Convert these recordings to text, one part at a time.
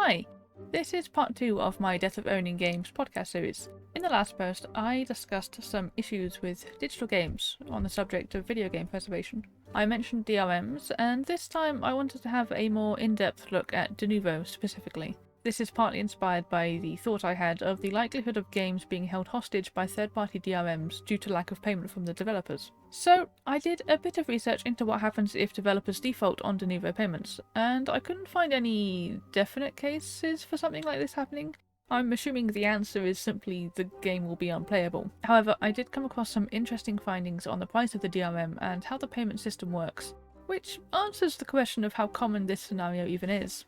Hi, this is part 2 of my Death of Owning Games podcast series. In the last post, I discussed some issues with digital games on the subject of video game preservation. I mentioned DRMs, and this time I wanted to have a more in-depth look at Denuvo specifically. This is partly inspired by the thought I had of the likelihood of games being held hostage by third-party DRMs due to lack of payment from the developers. So I did a bit of research into what happens if developers default on Denuvo payments, and I couldn't find any definite cases for something like this happening. I'm assuming the answer is simply the game will be unplayable. However, I did come across some interesting findings on the price of the DRM and how the payment system works, which answers the question of how common this scenario even is.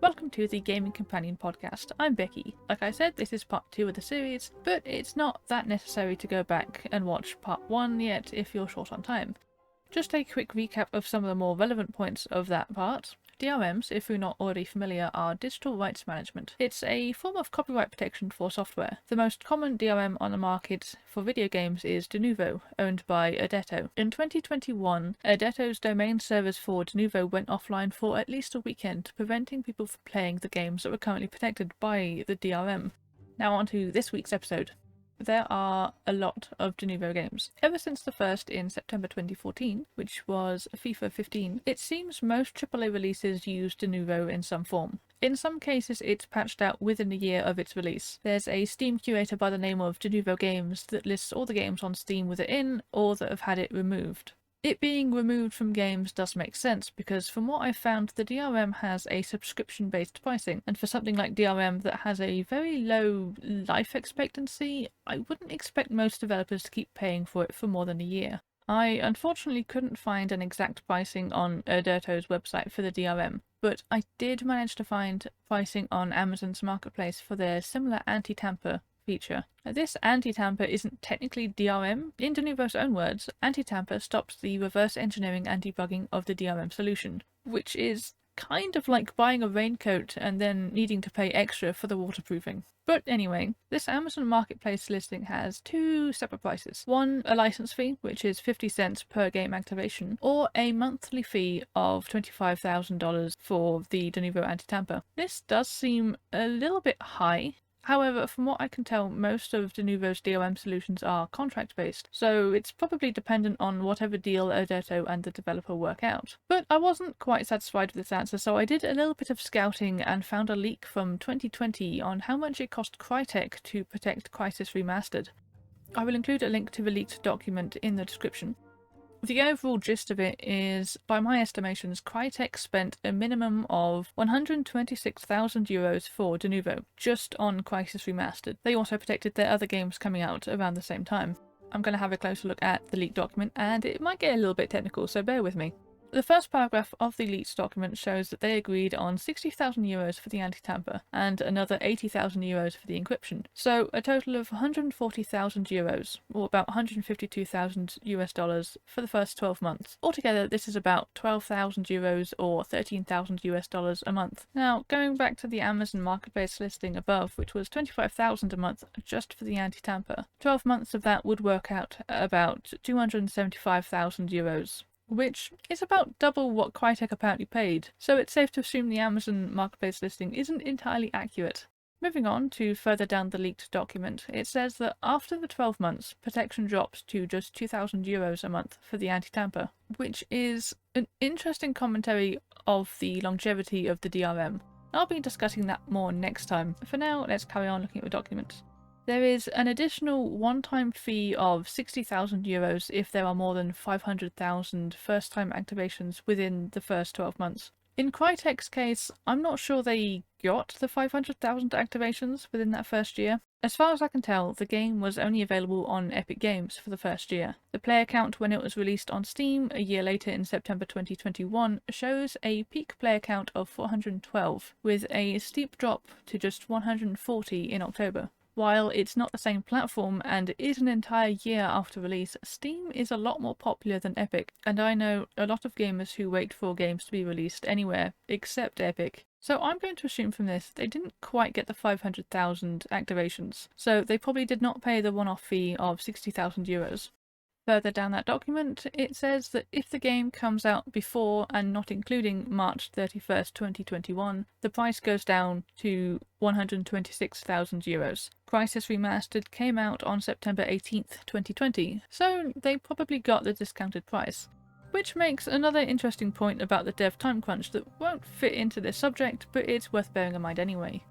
Welcome to the Gaming Companion podcast. I'm Becky. Like I said, this is part 2 of the series, but it's not that necessary to go back and watch part 1 yet if you're short on time. Just a quick recap of some of the more relevant points of that part. DRMs, if you're not already familiar, are digital rights management. It's a form of copyright protection for software. The most common DRM on the market for video games is Denuvo, owned by Adetto. In 2021, Adetto's domain servers for Denuvo went offline for at least a weekend, preventing people from playing the games that were currently protected by the DRM. Now on to this week's episode. There are a lot of Denuvo games. Ever since the first in September 2014, which was FIFA 15, it seems most AAA releases use Denuvo in some form. In some cases, it's patched out within a year of its release. There's a Steam curator by the name of Denuvo Games that lists all the games on Steam with it in, or that have had it removed. It being removed from games does make sense, because from what I've found, the DRM has a subscription-based pricing, and for something like DRM that has a very low life expectancy, I wouldn't expect most developers to keep paying for it for more than a year. I unfortunately couldn't find an exact pricing on Adetto's website for the DRM, but I did manage to find pricing on Amazon's marketplace for their similar anti-tamper feature. This anti-tamper isn't technically DRM. In Denuvo's own words, anti-tamper stops the reverse engineering and debugging of the DRM solution, which is kind of like buying a raincoat and then needing to pay extra for the waterproofing. But anyway, this Amazon Marketplace listing has two separate prices. One, a license fee, which is 50 cents per game activation, or a monthly fee of $25,000 for the Denuvo anti-tamper. This does seem a little bit high. However, from what I can tell, most of Denuvo's DRM solutions are contract-based, so it's probably dependent on whatever deal Adetto and the developer work out. But I wasn't quite satisfied with this answer, so I did a little bit of scouting and found a leak from 2020 on how much it cost Crytek to protect Crysis Remastered. I will include a link to the leaked document in the description. The overall gist of it is, by my estimations, Crytek spent a minimum of €126,000 for Denuvo, just on Crysis Remastered. They also protected their other games coming out around the same time. I'm going to have a closer look at the leaked document, and it might get a little bit technical, so bear with me. The first paragraph of the leaked document shows that they agreed on €60,000 for the anti-tamper and another €80,000 for the encryption. So a total of €140,000, or about $152,000 for the first 12 months. Altogether, this is about €12,000 or $13,000 a month. Now, going back to the Amazon Marketplace listing above, which was $25,000 a month just for the anti-tamper, 12 months of that would work out at about €275,000. Which is about double what Crytek apparently paid, so it's safe to assume the Amazon Marketplace listing isn't entirely accurate. Moving on to further down the leaked document, it says that after the 12 months, protection drops to just €2,000 a month for the anti-tamper, which is an interesting commentary of the longevity of the DRM. I'll be discussing that more next time. For now, let's carry on looking at the document. There is an additional one-time fee of €60,000 if there are more than 500,000 first-time activations within the first 12 months. In Crytek's case, I'm not sure they got the 500,000 activations within that first year. As far as I can tell, the game was only available on Epic Games for the first year. The player count when it was released on Steam a year later in September 2021 shows a peak player count of 412, with a steep drop to just 140 in October. While it's not the same platform and is an entire year after release, Steam is a lot more popular than Epic, and I know a lot of gamers who wait for games to be released anywhere except Epic. So I'm going to assume from this they didn't quite get the 500,000 activations, so they probably did not pay the one-off fee of €60,000. Further down that document, it says that if the game comes out before and not including March 31st, 2021, the price goes down to €126,000. Crysis Remastered came out on September 18th, 2020, so they probably got the discounted price. Which makes another interesting point about the dev time crunch that won't fit into this subject, but it's worth bearing in mind anyway.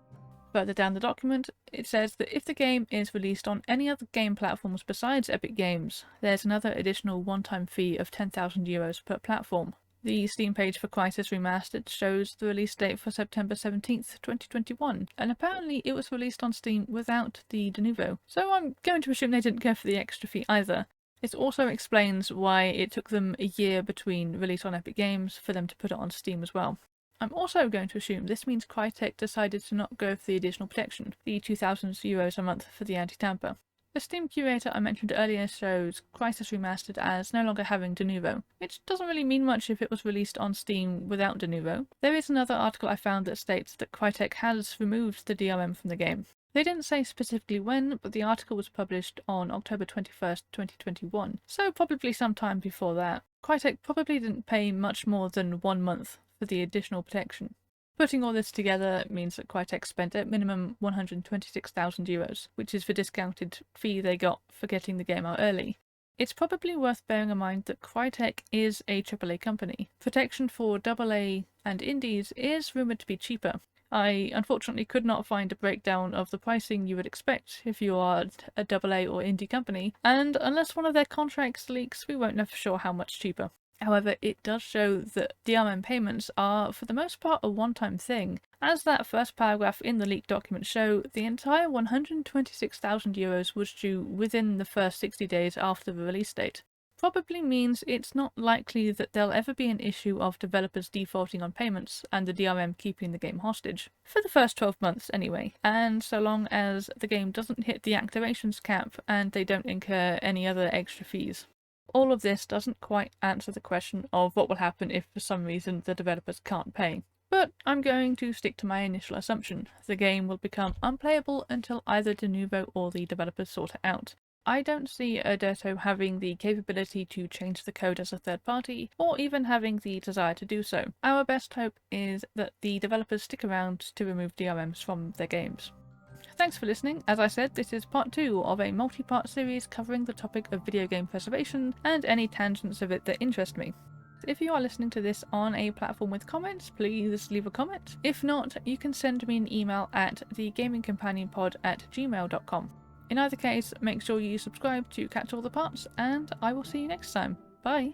Further down the document, it says that if the game is released on any other game platforms besides Epic Games, there's another additional one-time fee of €10,000 per platform. The Steam page for Crysis Remastered shows the release date for September 17th, 2021, and apparently it was released on Steam without the Denuvo, so I'm going to assume they didn't go for the extra fee either. It also explains why it took them a year between release on Epic Games for them to put it on Steam as well. I'm also going to assume this means Crytek decided to not go for the additional protection, the €2,000 a month for the anti-tamper. The Steam curator I mentioned earlier shows Crysis Remastered as no longer having Denuvo, which doesn't really mean much if it was released on Steam without Denuvo. There is another article I found that states that Crytek has removed the DRM from the game. They didn't say specifically when, but the article was published on October 21st, 2021, so probably sometime before that. Crytek probably didn't pay much more than 1 month for the additional protection. Putting all this together means that Crytek spent at minimum €126,000, which is the discounted fee they got for getting the game out early. It's probably worth bearing in mind that Crytek is a AAA company. Protection for AA and indies is rumoured to be cheaper. I unfortunately could not find a breakdown of the pricing you would expect if you are a AA or indie company, and unless one of their contracts leaks, we won't know for sure how much cheaper. However, it does show that DRM payments are, for the most part, a one-time thing. As that first paragraph in the leaked document show, the entire €126,000 was due within the first 60 days after the release date. Probably means it's not likely that there'll ever be an issue of developers defaulting on payments and the DRM keeping the game hostage. For the first 12 months anyway, and so long as the game doesn't hit the activations cap and they don't incur any other extra fees. All of this doesn't quite answer the question of what will happen if for some reason the developers can't pay. But I'm going to stick to my initial assumption. The game will become unplayable until either Denuvo or the developers sort it out. I don't see Erdeto having the capability to change the code as a third party, or even having the desire to do so. Our best hope is that the developers stick around to remove DRMs from their games. Thanks for listening. As I said, this is part 2 of a multi-part series covering the topic of video game preservation and any tangents of it that interest me. If you are listening to this on a platform with comments, please leave a comment. If not, you can send me an email at thegamingcompanionpod@gmail.com. In either case, make sure you subscribe to catch all the parts, and I will see you next time. Bye!